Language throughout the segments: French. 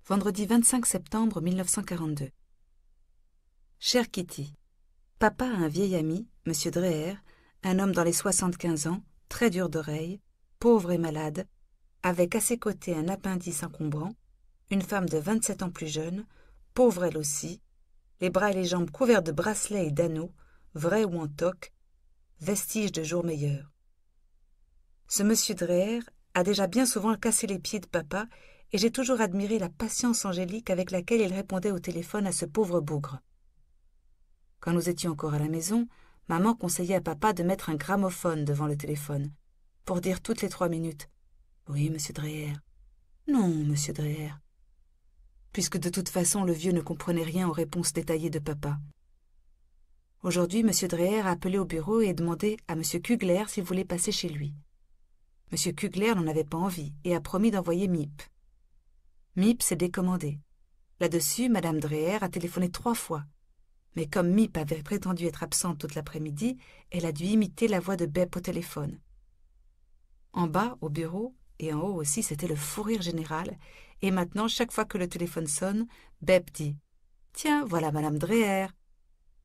Vendredi 25 septembre 1942. Chère Kitty, papa a un vieil ami, M. Dreher, un homme dans les 75 ans, très dur d'oreille, pauvre et malade, avec à ses côtés un appendice encombrant, une femme de 27 ans plus jeune, pauvre elle aussi, les bras et les jambes couverts de bracelets et d'anneaux, vrais ou en toque, vestiges de jours meilleurs. Ce M. Dreher a déjà bien souvent cassé les pieds de papa, et j'ai toujours admiré la patience angélique avec laquelle il répondait au téléphone à ce pauvre bougre. Quand nous étions encore à la maison, maman conseillait à papa de mettre un gramophone devant le téléphone, pour dire toutes les 3 minutes « Oui, monsieur Dreher. Non, monsieur Dreher. » Puisque de toute façon le vieux ne comprenait rien aux réponses détaillées de papa. Aujourd'hui, monsieur Dreher a appelé au bureau et demandé à monsieur Kugler s'il voulait passer chez lui. Monsieur Kugler n'en avait pas envie et a promis d'envoyer Miep. Miep s'est décommandé. Là-dessus, madame Dreher a téléphoné 3 fois. Mais comme Miep avait prétendu être absente toute l'après-midi, elle a dû imiter la voix de Bep au téléphone. En bas, au bureau, et en haut aussi, c'était le fou rire général, et maintenant, chaque fois que le téléphone sonne, Bep dit « Tiens, voilà madame Dreher !»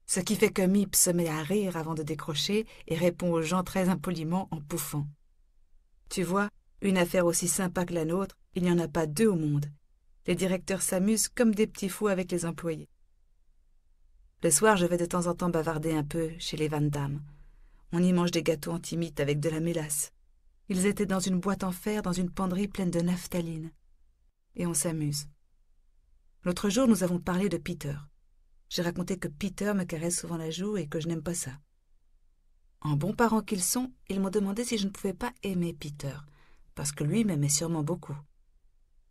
Ce qui fait que Miep se met à rire avant de décrocher et répond aux gens très impoliment en pouffant. Tu vois, une affaire aussi sympa que la nôtre, il n'y en a pas 2 au monde. Les directeurs s'amusent comme des petits fous avec les employés. Le soir, je vais de temps en temps bavarder un peu chez les Van Damme. On y mange des gâteaux antimites avec de la mélasse. Ils étaient dans une boîte en fer, dans une penderie pleine de naphtaline. Et on s'amuse. L'autre jour, nous avons parlé de Peter. J'ai raconté que Peter me caresse souvent la joue et que je n'aime pas ça. En bons parents qu'ils sont, ils m'ont demandé si je ne pouvais pas aimer Peter, parce que lui m'aimait sûrement beaucoup.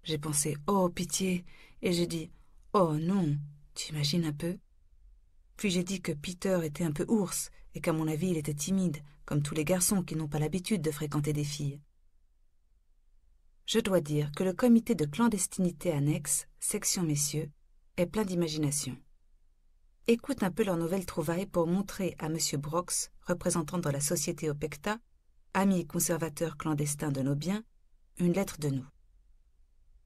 J'ai pensé « Oh, pitié !» et j'ai dit « Oh non, tu imagines un peu ?» Puis j'ai dit que Peter était un peu ours et qu'à mon avis il était timide, comme tous les garçons qui n'ont pas l'habitude de fréquenter des filles. Je dois dire que le comité de clandestinité annexe, section messieurs, est plein d'imagination. Écoute un peu leur nouvelle trouvaille pour montrer à M. Brox, représentant dans la société Opecta, ami et conservateur clandestin de nos biens, une lettre de nous.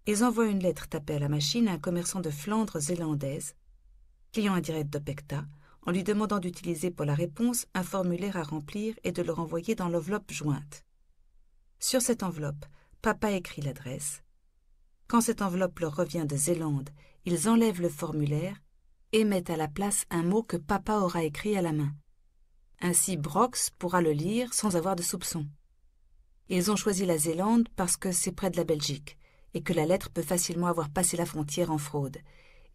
Ils envoient une lettre tapée à la machine à un commerçant de Flandre zélandaise, client indirect d'Opecta, en lui demandant d'utiliser pour la réponse un formulaire à remplir et de le renvoyer dans l'enveloppe jointe. Sur cette enveloppe, papa écrit l'adresse. Quand cette enveloppe leur revient de Zélande, ils enlèvent le formulaire et mettent à la place un mot que papa aura écrit à la main. Ainsi, Brox pourra le lire sans avoir de soupçon. Ils ont choisi la Zélande parce que c'est près de la Belgique et que la lettre peut facilement avoir passé la frontière en fraude,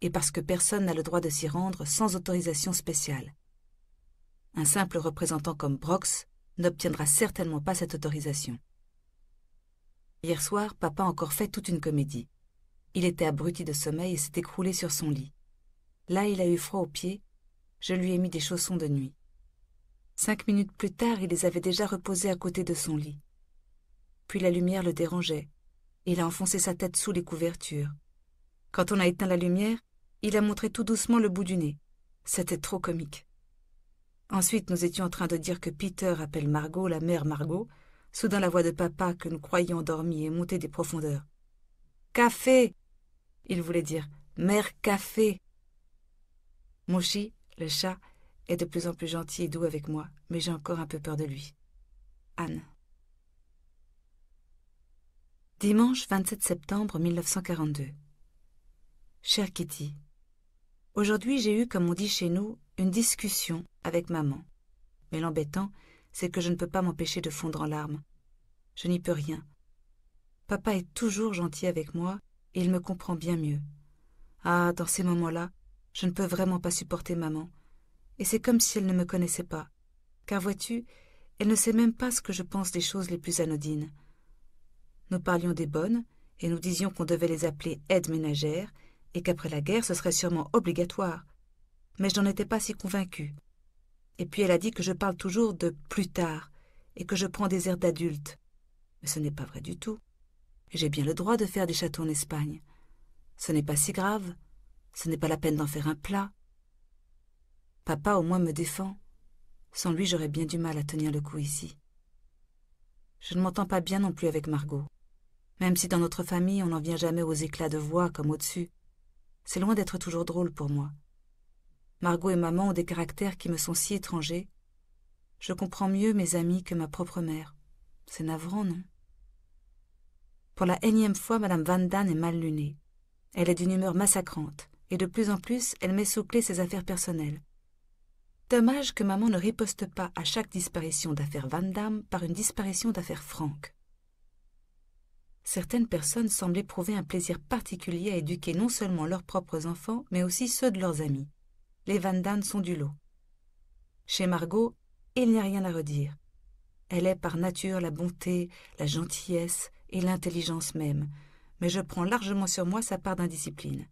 et parce que personne n'a le droit de s'y rendre sans autorisation spéciale. Un simple représentant comme Brox n'obtiendra certainement pas cette autorisation. Hier soir, papa a encore fait toute une comédie. Il était abruti de sommeil et s'est écroulé sur son lit. Là, il a eu froid aux pieds. Je lui ai mis des chaussons de nuit. 5 minutes plus tard, il les avait déjà reposés à côté de son lit. Puis la lumière le dérangeait. Il a enfoncé sa tête sous les couvertures. Quand on a éteint la lumière, il a montré tout doucement le bout du nez. C'était trop comique. Ensuite, nous étions en train de dire que Peter appelle Margot la mère Margot. Soudain, la voix de papa, que nous croyions endormie, est montée des profondeurs. « Café !» Il voulait dire « Mère Café !» Moshi, le chat, est de plus en plus gentil et doux avec moi, mais j'ai encore un peu peur de lui. Anne. Dimanche 27 septembre 1942. Chère Kitty, aujourd'hui j'ai eu, comme on dit chez nous, une discussion avec maman. Mais l'embêtant, c'est que je ne peux pas m'empêcher de fondre en larmes. Je n'y peux rien. Papa est toujours gentil avec moi et il me comprend bien mieux. Ah, dans ces moments-là, je ne peux vraiment pas supporter maman. Et c'est comme si elle ne me connaissait pas. Car vois-tu, elle ne sait même pas ce que je pense des choses les plus anodines. Nous parlions des bonnes, et nous disions qu'on devait les appeler aides ménagères, et qu'après la guerre ce serait sûrement obligatoire. Mais je n'en étais pas si convaincue. Et puis elle a dit que je parle toujours de « plus tard » et que je prends des airs d'adulte. Mais ce n'est pas vrai du tout. J'ai bien le droit de faire des châteaux en Espagne. Ce n'est pas si grave. Ce n'est pas la peine d'en faire un plat. Papa au moins me défend. Sans lui, j'aurais bien du mal à tenir le coup ici. Je ne m'entends pas bien non plus avec Margot. Même si dans notre famille on n'en vient jamais aux éclats de voix comme au-dessus, c'est loin d'être toujours drôle pour moi. Margot et maman ont des caractères qui me sont si étrangers. Je comprends mieux mes amis que ma propre mère. C'est navrant, non? Pour la énième fois, Madame Van Damme est mal lunée. Elle est d'une humeur massacrante, et de plus en plus, elle met sous clé ses affaires personnelles. Dommage que maman ne riposte pas à chaque disparition d'affaires Van Damme par une disparition d'affaires Franck. Certaines personnes semblent éprouver un plaisir particulier à éduquer non seulement leurs propres enfants, mais aussi ceux de leurs amis. Les Van Damme sont du lot. Chez Margot, il n'y a rien à redire. Elle est par nature la bonté, la gentillesse et l'intelligence même, mais je prends largement sur moi sa part d'indiscipline.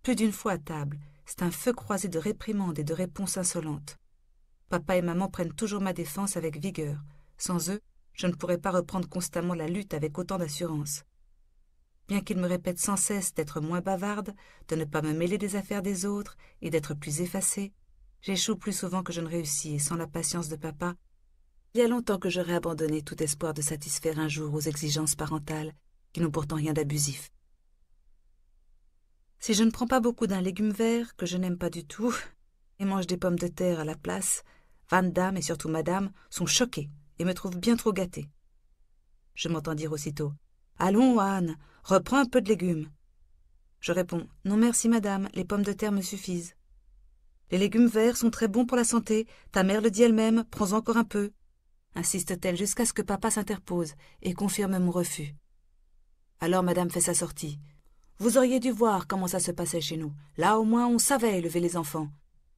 Plus d'une fois à table, c'est un feu croisé de réprimandes et de réponses insolentes. Papa et maman prennent toujours ma défense avec vigueur. Sans eux, je ne pourrais pas reprendre constamment la lutte avec autant d'assurance. Bien qu'ils me répètent sans cesse d'être moins bavarde, de ne pas me mêler des affaires des autres et d'être plus effacée, j'échoue plus souvent que je ne réussis et sans la patience de papa, il y a longtemps que j'aurais abandonné tout espoir de satisfaire un jour aux exigences parentales qui n'ont pourtant rien d'abusif. Si je ne prends pas beaucoup d'un légume vert, que je n'aime pas du tout, et mange des pommes de terre à la place, Van Damme et surtout Madame sont choqués et me trouvent bien trop gâtée. Je m'entends dire aussitôt « Allons, Anne, reprends un peu de légumes. » Je réponds « Non merci, Madame, les pommes de terre me suffisent. » « Les légumes verts sont très bons pour la santé, ta mère le dit elle-même, prends encore un peu. » insiste-t-elle jusqu'à ce que papa s'interpose et confirme mon refus. Alors Madame fait sa sortie. « Vous auriez dû voir comment ça se passait chez nous. Là au moins on savait élever les enfants.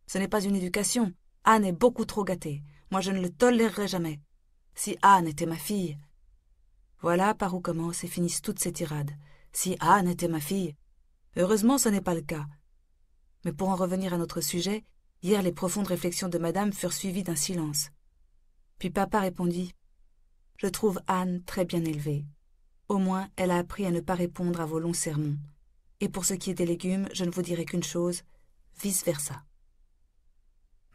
Ce n'est pas une éducation. Anne est beaucoup trop gâtée. Moi je ne le tolérerai jamais. Si Anne était ma fille... » Voilà par où commencent et finissent toutes ces tirades. Si Anne était ma fille... Heureusement ce n'est pas le cas. Mais pour en revenir à notre sujet, hier les profondes réflexions de Madame furent suivies d'un silence. Puis papa répondit « Je trouve Anne très bien élevée. Au moins, elle a appris à ne pas répondre à vos longs sermons. Et pour ce qui est des légumes, je ne vous dirai qu'une chose, vice-versa. »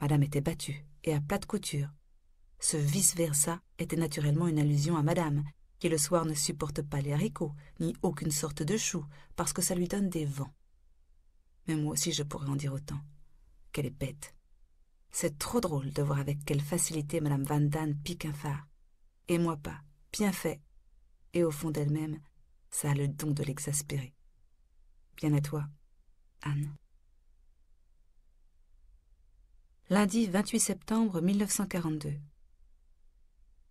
Madame était battue et à plate couture. Ce vice-versa était naturellement une allusion à Madame, qui le soir ne supporte pas les haricots, ni aucune sorte de chou, parce que ça lui donne des vents. Mais moi aussi je pourrais en dire autant. Qu'elle est bête. C'est trop drôle de voir avec quelle facilité Madame Van Damme pique un phare. Et moi pas, bien fait. Et au fond d'elle-même, ça a le don de l'exaspérer. Bien à toi, Anne. Lundi 28 septembre 1942.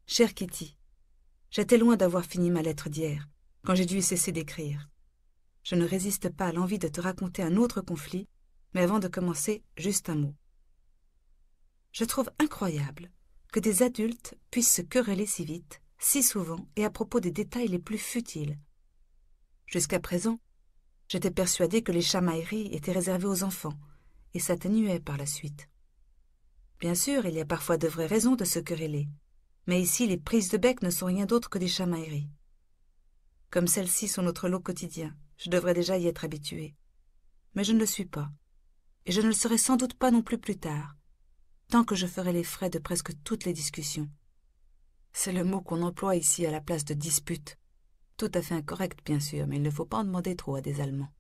Chère Kitty, j'étais loin d'avoir fini ma lettre d'hier, quand j'ai dû cesser d'écrire. Je ne résiste pas à l'envie de te raconter un autre conflit, mais avant de commencer, juste un mot. Je trouve incroyable que des adultes puissent se quereller si vite, si souvent et à propos des détails les plus futiles. Jusqu'à présent, j'étais persuadée que les chamailleries étaient réservées aux enfants et s'atténuaient par la suite. Bien sûr, il y a parfois de vraies raisons de se quereller, mais ici les prises de bec ne sont rien d'autre que des chamailleries. Comme celles-ci sont notre lot quotidien, je devrais déjà y être habituée. Mais je ne le suis pas, et je ne le serai sans doute pas non plus tard, tant que je ferai les frais de presque toutes les discussions. C'est le mot qu'on emploie ici à la place de dispute. Tout à fait incorrect, bien sûr, mais il ne faut pas en demander trop à des Allemands.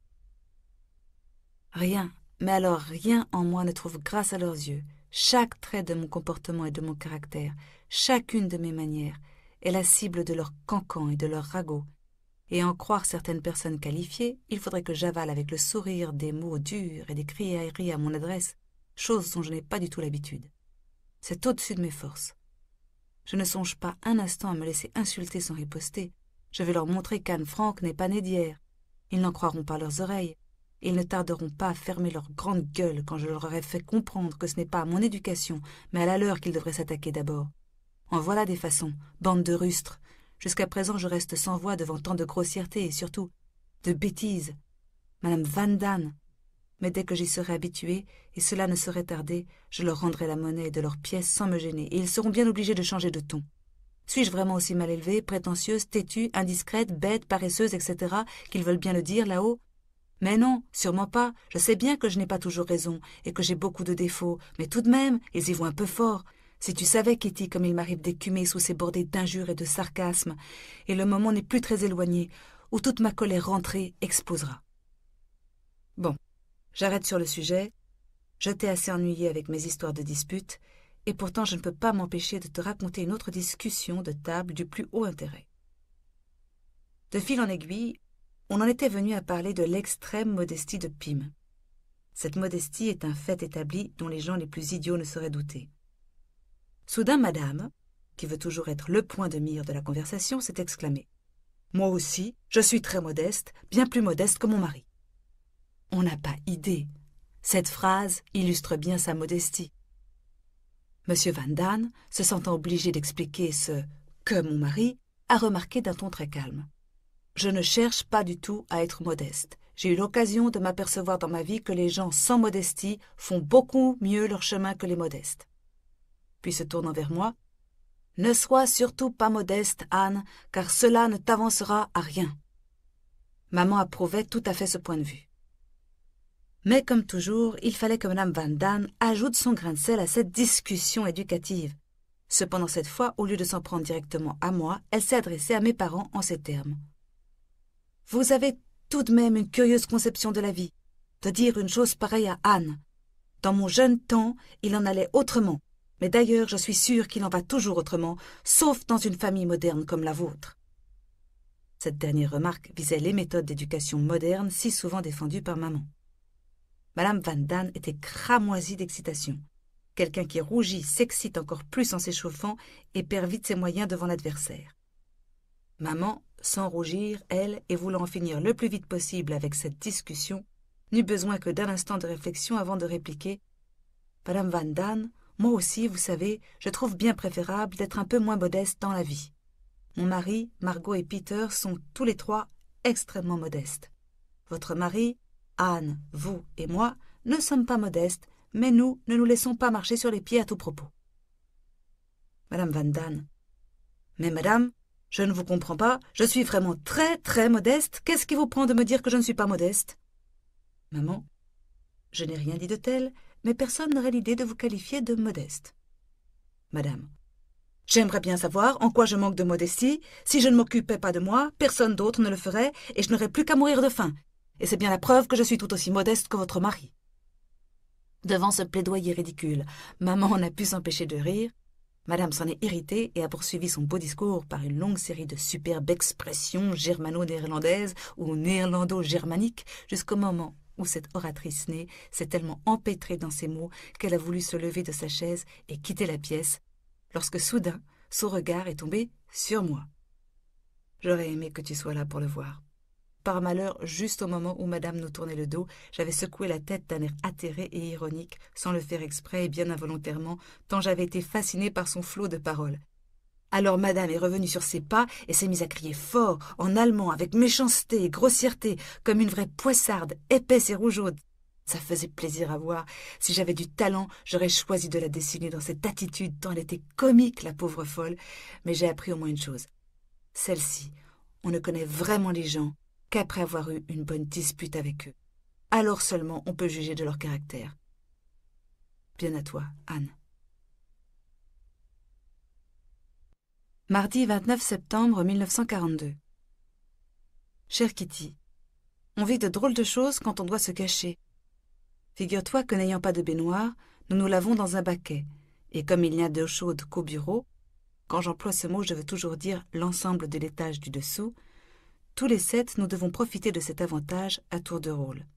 Rien, mais alors rien en moi ne trouve grâce à leurs yeux. Chaque trait de mon comportement et de mon caractère, chacune de mes manières, est la cible de leurs cancans et de leurs ragots. Et en croire certaines personnes qualifiées, il faudrait que j'avale avec le sourire des mots durs et des criailleries à mon adresse, chose dont je n'ai pas du tout l'habitude. C'est au-dessus de mes forces. Je ne songe pas un instant à me laisser insulter sans riposter. Je vais leur montrer qu'Anne Frank n'est pas née d'hier. Ils n'en croiront pas leurs oreilles. Ils ne tarderont pas à fermer leur grande gueule quand je leur aurai fait comprendre que ce n'est pas à mon éducation, mais à la leur qu'ils devraient s'attaquer d'abord. En voilà des façons, bande de rustres. Jusqu'à présent, je reste sans voix devant tant de grossièreté et surtout de bêtises. Madame Van Damme. Mais dès que j'y serai habituée, et cela ne saurait tarder, je leur rendrai la monnaie de leurs pièces sans me gêner, et ils seront bien obligés de changer de ton. Suis-je vraiment aussi mal élevée, prétentieuse, têtue, indiscrète, bête, paresseuse, etc., qu'ils veulent bien le dire là-haut? Mais non, sûrement pas. Je sais bien que je n'ai pas toujours raison, et que j'ai beaucoup de défauts, mais tout de même, ils y vont un peu fort. Si tu savais, Kitty, comme il m'arrive d'écumer sous ces bordées d'injures et de sarcasmes, et le moment n'est plus très éloigné, où toute ma colère rentrée explosera. Bon, j'arrête sur le sujet. Je t'ai assez ennuyé avec mes histoires de disputes, et pourtant je ne peux pas m'empêcher de te raconter une autre discussion de table du plus haut intérêt. De fil en aiguille, on en était venu à parler de l'extrême modestie de Pym. Cette modestie est un fait établi dont les gens les plus idiots ne sauraient douter. Soudain, madame, qui veut toujours être le point de mire de la conversation, s'est exclamée. « Moi aussi, je suis très modeste, bien plus modeste que mon mari. » On n'a pas idée. Cette phrase illustre bien sa modestie. Monsieur Van Daan, se sentant obligé d'expliquer ce « que mon mari », a remarqué d'un ton très calme. « Je ne cherche pas du tout à être modeste. J'ai eu l'occasion de m'apercevoir dans ma vie que les gens sans modestie font beaucoup mieux leur chemin que les modestes. » Puis se tournant vers moi, « Ne sois surtout pas modeste, Anne, car cela ne t'avancera à rien. » Maman approuvait tout à fait ce point de vue. Mais comme toujours, il fallait que Madame Van Daan ajoute son grain de sel à cette discussion éducative. Cependant, cette fois, au lieu de s'en prendre directement à moi, elle s'est adressée à mes parents en ces termes. « Vous avez tout de même une curieuse conception de la vie, de dire une chose pareille à Anne. Dans mon jeune temps, il en allait autrement, mais d'ailleurs, je suis sûre qu'il en va toujours autrement, sauf dans une famille moderne comme la vôtre. » Cette dernière remarque visait les méthodes d'éducation moderne si souvent défendues par maman. Madame Van Daan était cramoisie d'excitation. Quelqu'un qui rougit s'excite encore plus en s'échauffant et perd vite ses moyens devant l'adversaire. Maman, sans rougir, elle, et voulant en finir le plus vite possible avec cette discussion, n'eut besoin que d'un instant de réflexion avant de répliquer « Madame Van Daan, moi aussi, vous savez, je trouve bien préférable d'être un peu moins modeste dans la vie. Mon mari, Margot et Peter sont tous les trois extrêmement modestes. Votre mari, Anne, vous et moi ne sommes pas modestes, mais nous ne nous laissons pas marcher sur les pieds à tout propos. » Madame Van Daan. « Mais madame, je ne vous comprends pas, je suis vraiment très, très modeste. Qu'est-ce qui vous prend de me dire que je ne suis pas modeste ?» Maman. « Je n'ai rien dit de tel, mais personne n'aurait l'idée de vous qualifier de modeste. » Madame. « J'aimerais bien savoir en quoi je manque de modestie. Si je ne m'occupais pas de moi, personne d'autre ne le ferait et je n'aurais plus qu'à mourir de faim. Et c'est bien la preuve que je suis tout aussi modeste que votre mari. » Devant ce plaidoyer ridicule, maman n'a pu s'empêcher de rire. Madame s'en est irritée et a poursuivi son beau discours par une longue série de superbes expressions germano-néerlandaises ou néerlando-germaniques jusqu'au moment où cette oratrice née s'est tellement empêtrée dans ses mots qu'elle a voulu se lever de sa chaise et quitter la pièce, lorsque soudain son regard est tombé sur moi. J'aurais aimé que tu sois là pour le voir. Par malheur, juste au moment où madame nous tournait le dos, j'avais secoué la tête d'un air atterré et ironique, sans le faire exprès et bien involontairement, tant j'avais été fascinée par son flot de paroles. Alors madame est revenue sur ses pas et s'est mise à crier fort, en allemand, avec méchanceté et grossièreté, comme une vraie poissarde, épaisse et rougeaude. Ça faisait plaisir à voir. Si j'avais du talent, j'aurais choisi de la dessiner dans cette attitude, tant elle était comique, la pauvre folle. Mais j'ai appris au moins une chose. Celle-ci, on ne connaît vraiment les gens qu'après avoir eu une bonne dispute avec eux. Alors seulement on peut juger de leur caractère. Bien à toi, Anne. Mardi 29 septembre 1942. Chère Kitty, on vit de drôles de choses quand on doit se cacher. Figure-toi que n'ayant pas de baignoire, nous nous lavons dans un baquet, et comme il n'y a d'eau chaude qu'au bureau, quand j'emploie ce mot je veux toujours dire l'ensemble de l'étage du dessous, tous les 7 nous devons profiter de cet avantage à tour de rôle.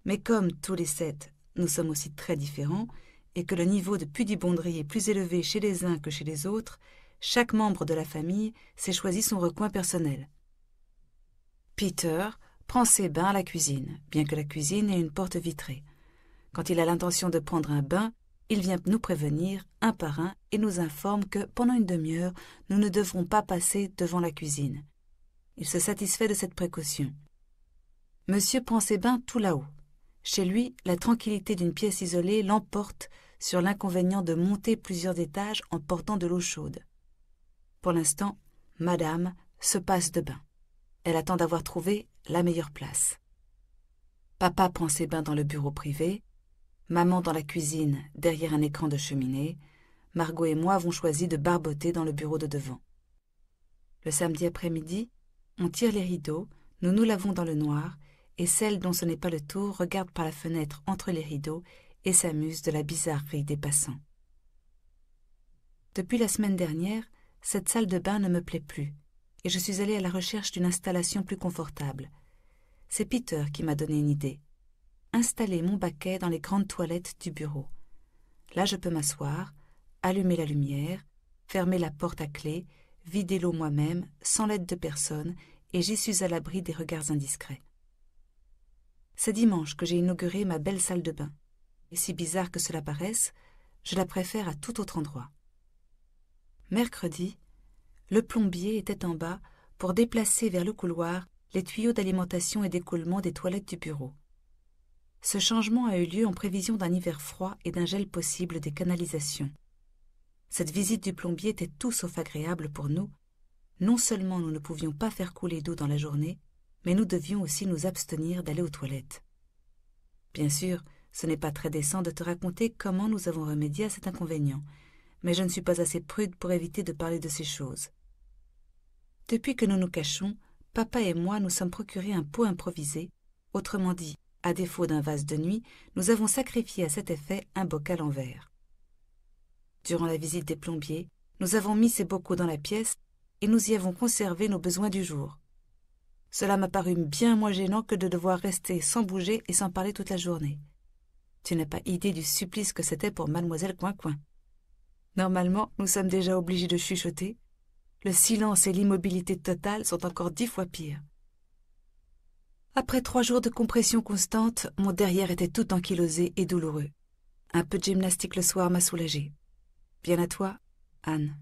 Mais comme tous les 7, nous sommes aussi très différents, et que le niveau de pudibonderie est plus élevé chez les uns que chez les autres, chaque membre de la famille s'est choisi son recoin personnel. Peter prend ses bains à la cuisine, bien que la cuisine ait une porte vitrée. Quand il a l'intention de prendre un bain, il vient nous prévenir un par un et nous informe que, pendant une demi-heure, nous ne devrons pas passer devant la cuisine. Il se satisfait de cette précaution. Monsieur prend ses bains tout là-haut. Chez lui, la tranquillité d'une pièce isolée l'emporte sur l'inconvénient de monter plusieurs étages en portant de l'eau chaude. Pour l'instant, madame se passe de bain. Elle attend d'avoir trouvé la meilleure place. Papa prend ses bains dans le bureau privé, maman dans la cuisine derrière un écran de cheminée, Margot et moi avons choisi de barboter dans le bureau de devant. Le samedi après-midi, on tire les rideaux, nous nous lavons dans le noir, et celle dont ce n'est pas le tour regarde par la fenêtre entre les rideaux et s'amuse de la bizarrerie des passants. Depuis la semaine dernière, cette salle de bain ne me plaît plus, et je suis allée à la recherche d'une installation plus confortable. C'est Peter qui m'a donné une idée. Installer mon baquet dans les grandes toilettes du bureau. Là, je peux m'asseoir, allumer la lumière, fermer la porte à clé, vider l'eau moi-même, sans l'aide de personne, et j'y suis à l'abri des regards indiscrets. C'est dimanche que j'ai inauguré ma belle salle de bain. Et si bizarre que cela paraisse, je la préfère à tout autre endroit. Mercredi, le plombier était en bas pour déplacer vers le couloir les tuyaux d'alimentation et d'écoulement des toilettes du bureau. Ce changement a eu lieu en prévision d'un hiver froid et d'un gel possible des canalisations. Cette visite du plombier était tout sauf agréable pour nous. Non seulement nous ne pouvions pas faire couler d'eau dans la journée, mais nous devions aussi nous abstenir d'aller aux toilettes. Bien sûr, ce n'est pas très décent de te raconter comment nous avons remédié à cet inconvénient, mais je ne suis pas assez prude pour éviter de parler de ces choses. Depuis que nous nous cachons, papa et moi nous sommes procurés un pot improvisé, autrement dit, à défaut d'un vase de nuit, nous avons sacrifié à cet effet un bocal en verre. Durant la visite des plombiers, nous avons mis ces bocaux dans la pièce et nous y avons conservé nos besoins du jour. Cela m'a paru bien moins gênant que de devoir rester sans bouger et sans parler toute la journée. Tu n'as pas idée du supplice que c'était pour mademoiselle Coin-Coin. Normalement, nous sommes déjà obligés de chuchoter. Le silence et l'immobilité totale sont encore 10 fois pires. Après 3 jours de compression constante, mon derrière était tout ankylosé et douloureux. Un peu de gymnastique le soir m'a soulagée. Bien à toi, Anne.